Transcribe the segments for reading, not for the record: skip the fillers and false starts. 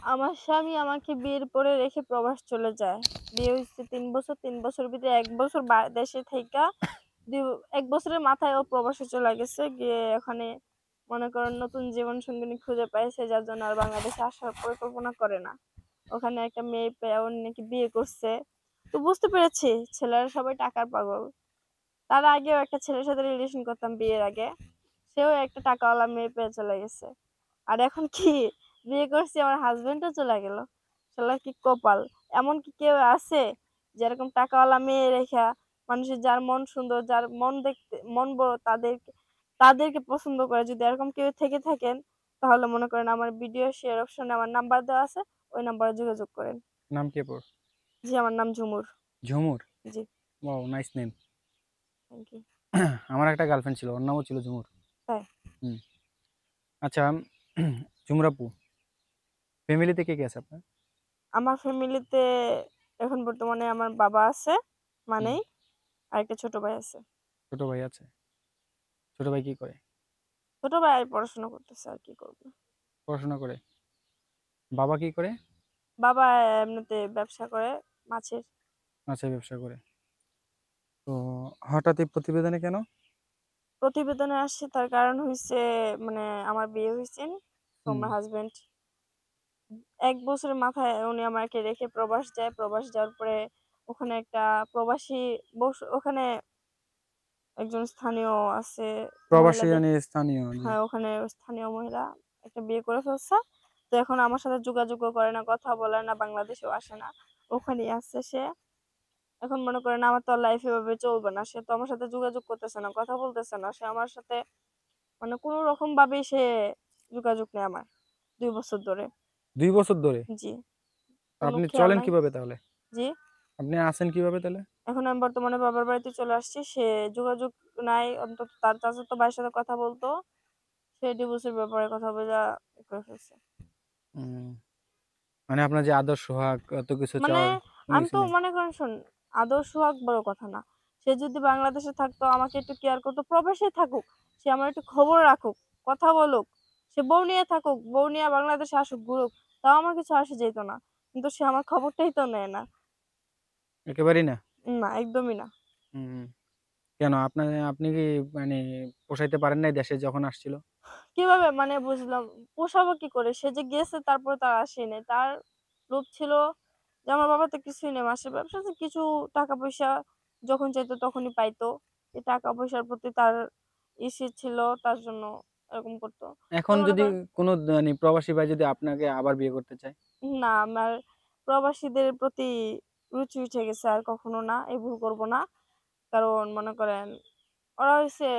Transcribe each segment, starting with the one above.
আমার স্বামী আমাকে বিয়ের পরে রেখে প্রবাস চলে যায়। বিয়ে হইছে ৩ বছর। ৩ বছরের ভিতরে ১ বছর দেশে থাইকা ১ বছরের মাথায় ও প্রবাসে চলে গেছে। গিয়ে ওখানে মনে করেন নতুন জীবনসঙ্গিনী খুঁজে পাইছে, যার জন্য আর বাংলাদেশে আসার পরিকল্পনা করে না। ওখানে একটা মেয়ে পেয়ে ও নাকি বিয়ে করছে। তো বুঝতে পেরেছি ছেলেরা সবাই টাকার পাগল। তার আগেও একটা ছেলের সাথে রিলেশন করতাম বিয়ের আগে। সেও একটা টাকাওয়ালা মেয়ে পেয়ে চলে গেছে। আর এখন কি বিয়ে করছি, আমার হাসব্যান্ডও চলে গেল। শালার কি কপাল! এমন কি কেউ আছে যে এরকম টাকাওয়ালা মেয়ে রেখা মানুষের যার মন সুন্দর, যার মন দেখতে মন বড় তাদেরকে পছন্দ করে, যদি এরকম কেউ থেকে থাকেন তাহলে মনে করেন আমার ভিডিও শেয়ার অপশনে আমার নাম্বার দেওয়া আছে। ওই নাম্বারে যোগাযোগ করেন। নাম কি আপুর? জি, আমার নাম ঝুমুর। ঝুমুর? জি, wow, nice name. Thank you. আমার একটা গার্লফ্রেন্ড ছিল, ওর নামও ছিল ঝুমুর। তাই? হুম। আচ্ছা, ঝুমুর আপু, ফ্যামিলিতে কে কে আছে আপনার? আমার ফ্যামিলিতে এখন বর্তমানে আমার বাবা আছে, হুম। মানেই আরেকটা ছোট ভাই আছে। ছোট ভাই আছে? ছোট ভাই কি করে? ছোট ভাই পড়াশোনা করতেছে, আর কি করবে। পড়াশোনা করে? বাবা কি করে? বাবা এমনিতে ব্যবসা করে, মাছের। মাছের ব্যবসা করে। তো হঠাৎ এই প্রতিবেদনে কেন? প্রতিবেদনে আসছে তার কারণ হইছে, মানে আমার বিয়ে হইছে। তো হুম। আমার হাসব্যান্ড ১ বছরের মাথায় উনি আমাকে রেখে প্রবাস যায়। প্রবাস যাওয়ার পরে ওখানে একটা প্রবাসী ওখানে একজন স্থানীয় আছে, প্রবাসী মহিলাদের। মানে স্থানীয়, জি। হ্যাঁ, ওখানে স্থানীয় মহিলা একটা বিয়ে করে ফেলছে। তো এখন আমার সাথে যোগাযোগও করে না, কথা বলে না, বাংলাদেশেও আসে না। ওখানেই আছে সে। এখন মনে করেন আমার তো আর লাইফ এভাবে চলবে না। সে তো আমার সাথে যোগাযোগ করতেছে না, কথা বলতেছে না। সে আমার সাথে মানে কোন রকম ভাবেই সে যোগাযোগ নেই আমার ২ বছর ধরে। ২ বছর ধরে? জি, কোন আপনি খেয়াল চলেন নাই। কিভাবে তাহলে? জি, আপনি আছেন কিভাবে তাহলে? এখন আমি বর্তমানে বাবার বাড়িতে চলে আসছি। সে যোগাযোগ নাই। অন্তত তার চাচাতো ভাইয়ের সাথে কথা বলতো। সে ডিভোর্সের ব্যাপারে কথা বইলা করে ফেলছে। হুম। মানে আপনার যে আদর সোহাগ এত কিছু মানে চাওয়ার কোনো আমি কিছু তো নেই? মনে করেন আদর সোহাগ বড় কথা না। সে যদি বাংলাদেশে থাকতো, আমাকে একটু কেয়ার করতো, প্রবাসেই থাকুক। সে আমার একটু খবর রাখুক, কথা বলুক। সে বউ নিয়ে থাকুক, বউ নিয়ে বাংলাদেশে আসুক, ঘুরুক। তাও আমার কিছু আসে যাইত না। কিন্তু সে আমার খবরটাই তো নেয় না। একেবারেই না? না, একদমই না। হুম। কেন আপনি কি মানে পোষাইতে পারেন নাই দেশে যখন আসছিল? কিভাবে মানে বুঝলাম, পোষাবো কি করে? সে যে গেছে তারপরে তার আসেই নাই। তার লোভ ছিল যে আমার বাবার তো কিছুই নেই। মাসের ব্যবসাতে কিছু টাকা-পয়সা যখন চাইতো তখনই পাইতো। এই টাকা-পয়সার প্রতি তার ছিল, তার জন্য এরকম করতো। তো এখন মনে যদি করেন কোনো মানে প্রবাসী ভাই যদি আপনাকে আবার বিয়ে করতে চায়? না, আমার প্রবাসীদের প্রতি রুচি উঠে গেছে। আর কখনো না, এই ভুল করব না। কারণ মনে করেন ওরা হইছে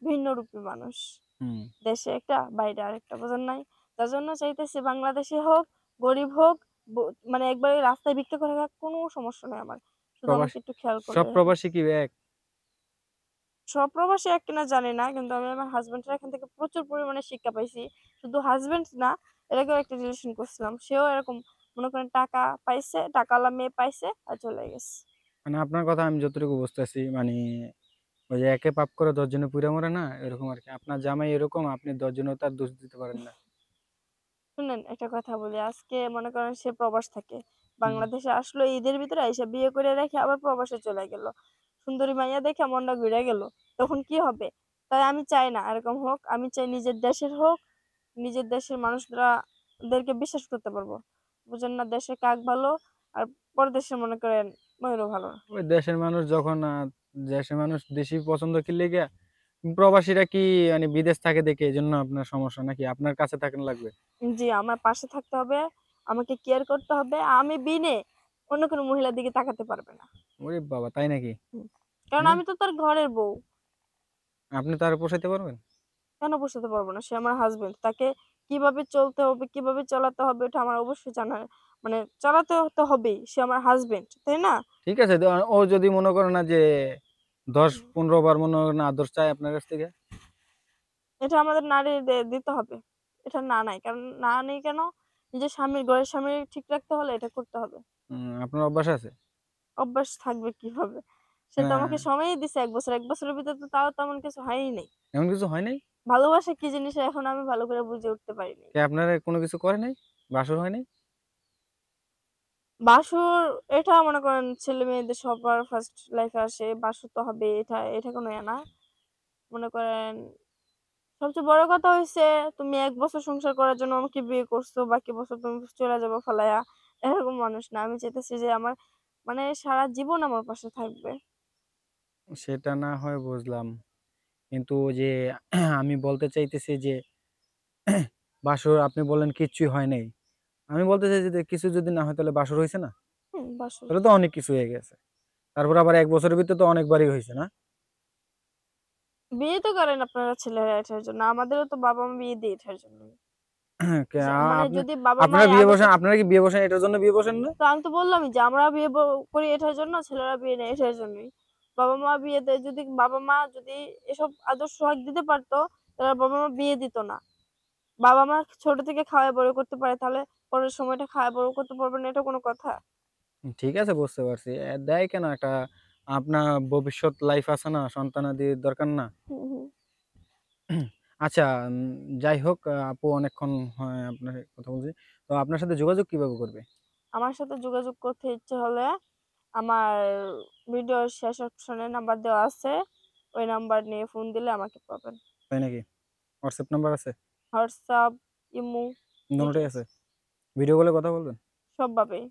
ভিন্নরূপী মানুষ। হুম। দেশে একটা, বাইরে আরেকটা, বোঝেন নাই? যার জন্য চাইতেছি বাংলাদেশী হোক, গরিব হোক, ব মানে একবারে রাস্তায় ভিক্ষা করে খাক, কোনো সমস্যা নাই আমার। শুধু আমাকে প্রবাসী একটু খেয়াল সব করলেই হবে। প্রবাসী কি এক? সব প্রবাসী এক কিনা জানি না। কিন্তু আমি আমার হাসব্যান্ডের এখান থেকে প্রচুর পরিমাণে শিক্ষা পাইছি। শুধু হাসব্যান্ড না, এর আগেও একটা রিলেশন করছিলাম। সেও এরকম মনে করেন টাকা পাইছে, টাকাওয়ালা মেয়ে পাইছে আর চলে গেছে। মানে আপনার কথা আমি যতটুকু বুঝতেছি মানে ওই যে একে পাপ করে ১০ জনে পুইরা মরে না? এরকম আরকি। আপনার জামাই এরকম, আপনি ১০ জনেও তার দোষ দিতে পারেন না। শুনেন একটা কথা বলি, আজকে মনে করেন সে প্রবাস থাকে। হুম। বাংলাদেশে আসলো ঈদের ভিতরে আইসা বিয়ে করে রেখে আবার প্রবাসে চলে গেল। সুন্দরী মাইয়া দেখে মনটা ঘুইরা গেল। তখন কি হবে? তাই আমি চাই না এরকম হোক। আমি চাই নিজের দেশের হোক। নিজের দেশের মানুষরা দেরকে বিশ্বাস করতে পারবো। বুঝেন না? দেশের কাক ভালো আর পরদেশের মনে করেন ময়ূরও ভালো না। ওই দেশের মানুষ যখন দেশের মানুষ দেশি পছন্দ কি লিগা? প্রবাসীরা কি মানে বিদেশ থাকে দেখে এজন্য আপনার সমস্যা নাকি? আপনার কাছে থাকেন লাগবে? জি, আমার পাশে থাকতে হবে। আমাকে কেয়ার করতে হবে। আমি বিনে অন্য কোনো মহিলার দিকে তাকাতে পারবে না। ওরে বাবা! তাই নাকি? হুম। কারণ হ্যাঁ? আমি তো তার ঘরের বউ। আপনি তারে পোষাইতে পারবেন? কেন বোঝাতে পারব না? সে আমার হাসব্যান্ড। তাকে কিভাবে চলতে হবে, কিভাবে চালাতে হবে এটা আমার অবশ্যই জানা, মানে চালাতে তো হবেই। সে আমার হাসব্যান্ড, তাই না? ঠিক আছে। ও যদি মনে করে না যে ১০-১৫ বার মনে করেন আদর চায় আপনার কাছ থেকে? এটা আমাদের দিতে হবে। এটা না নাই। কারণ না নেই কেন? নিজের স্বামীর ঘরের স্বামীর ঠিক রাখতে হলে এটা করতে হবে। আপনার অভ্যাস আছে? অভ্যাস থাকবে কিভাবে? সে তো হ্যাঁ। আমাকে সময়ই দিছে ১ বছর। ১ বছরের ভিতরে তো তাও তেমন কিছু হয়ই নাই। এমন কিছু হয় নাই? ভালোবাসা কি জিনিস এখনো আমি ভালো করে বুঝে উঠতে পারি নাই। আপনারে কোনো কিছু করে নাই? বাসর হয় নাই? বাসর এটা মনে করেন ছেলে-মেয়েদের সবার ফার্স্ট লাইফে আসে। বাসর তো হবে এটা কোনো ইয়ে না। মনে করেন সবচেয়ে বড় কথা হইছে তুমি ১ বছর সংসার করার জন্য আমাকে বিয়ে করছো। বাকি বছর তুমি চইলা যাবা ফালাইয়া। এরকম মানুষ না। আমি চাইতেছি যে আমার মানে সারা জীবন আমার পাশে থাকবে। সেটা না হয় বুঝলাম। কিন্তু ওই যে আমি বলতে চাইতেছি যে বাসর আপনি বললেন কিচ্ছুই হয় নাই। আমি বলতে চাইছি যে কিছু যদি না হয় তাহলে বাসর হইছে না? বাসর তাহলে তো অনেক কিছু হয়ে গেছে। তারপর আবার ১ বছরের ভিতরে তো অনেকবারই হইছে না? বিয়ে তো করেন আপনারা ছেলেরা এটার জন্য। আমাদেরও তো বাবা-মা বিয়ে দেয় এটার জন্যই। কে যে আ মানে আপনি যদি বাবা-মা আপনারা বিয়ে আদর্শ বসেন আপনারা কি বিয়ে বসেন এটার জন্য বিয়ে বসেন না? তো আমি তো বললামই যে আমরা বিয়ে করি এটার জন্য, ছেলেরা বিয়ে নেয় এটার জন্যই। বাবা-মা বিয়ে দেয় যদি বাবা-মা যদি এসব আদর্শ সোহাগ দিতে পারতো, তাহলে বাবা-মা বিয়ে দিত না। বাবা-মা ছোট থেকে খাওয়ায় বড় করতে পারে, তাহলে পরের সময়টা খাওয়ায় বড় করতে পারবে না, এটা কোনো কথা? ঠিক আছে বুঝতে পারছি। দেয় কেন একটা আপনার ভবিষ্যৎ লাইফ আছে না? সন্তানাদির দরকার না? হুম, হুম। আচ্ছা যাই হোক আপু অনেকক্ষণ হয় আপনার সাথে কথা বলছি। তো আপনার সাথে যোগাযোগ কিভাবে করবে? আমার সাথে যোগাযোগ করতে ইচ্ছে হলে আমার ভিডিওর শেষ অপশনে নাম্বার দেওয়া আছে। ওই নাম্বার নিয়ে ফোন দিলে আমাকে পাবেন। তাই নাকি? WhatsApp নাম্বার আছে? হোয়াটসঅ্যাপ, ইমো দোনোটাই দুইটাই আছে? আছে। ভিডিও কলে কথা বলবেন? সবভাবেই।